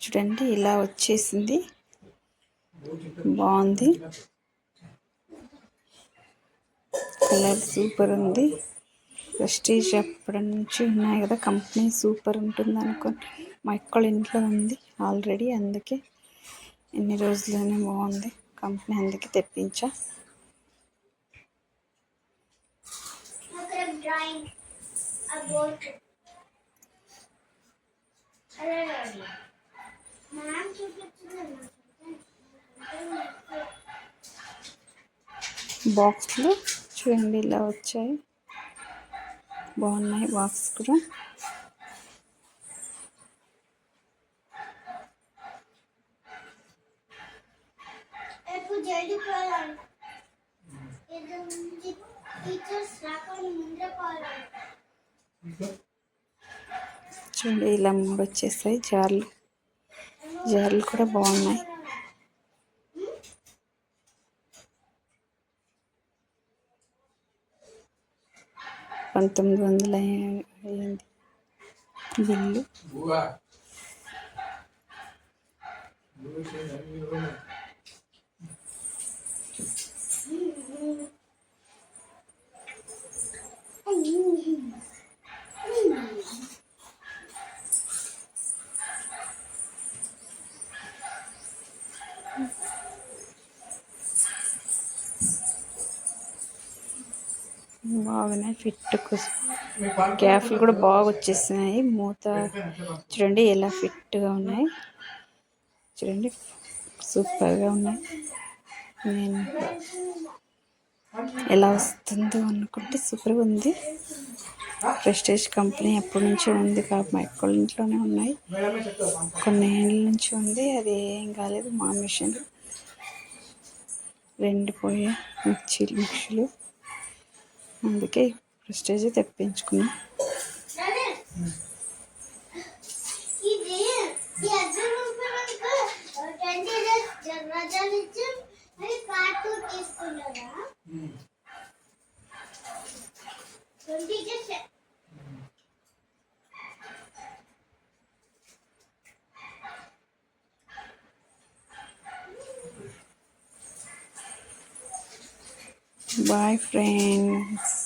చూడండి ఇలా వచ్చేసింది, బాగుంది, కలర్ సూపర్ ఉంది. ప్రెస్టీజ్ అప్పటి నుంచి ఉన్నాయి కదా, కంపెనీ సూపర్ ఉంటుంది అనుకోని మా అక్కల ఇంట్లో ఉంది ఆల్రెడీ, అందుకే ఎన్ని రోజులనే బాగుంది కంపెనీ, అందుకే తెప్పించా. బాక్స్లు చూడండి ఇలా వచ్చాయి, బాగున్నాయి బాక్స్ కూడా. చూడండి ఇలా 3 వచ్చేసాయి జార్లు, జార్లు కూడా బాగున్నాయి. $1900 అయింది బిల్లు. బాగున్నాయి, ఫిట్ గ్యాప్లు కూడా బాగా వచ్చేసినాయి. మూత చూడండి ఎలా ఫిట్గా ఉన్నాయి, చూడండి సూపర్గా ఉన్నాయి. నేను ఎలా వస్తుందో అనుకుంటే సూపర్గా ఉంది. ప్రెస్టీజ్ కంపెనీ ఎప్పటి నుంచో ఉంది కాబట్టి మా ఎక్కల ఇంట్లోనే ఉన్నాయి, కొన్ని ఏళ్ళ నుంచి ఉంది. అది ఏం కాలేదు, మా మిషన్ 2 పోయే మిక్సీలు, అందుకే ప్రెస్టీజ్ తెప్పించుకున్నాం. Bye friends.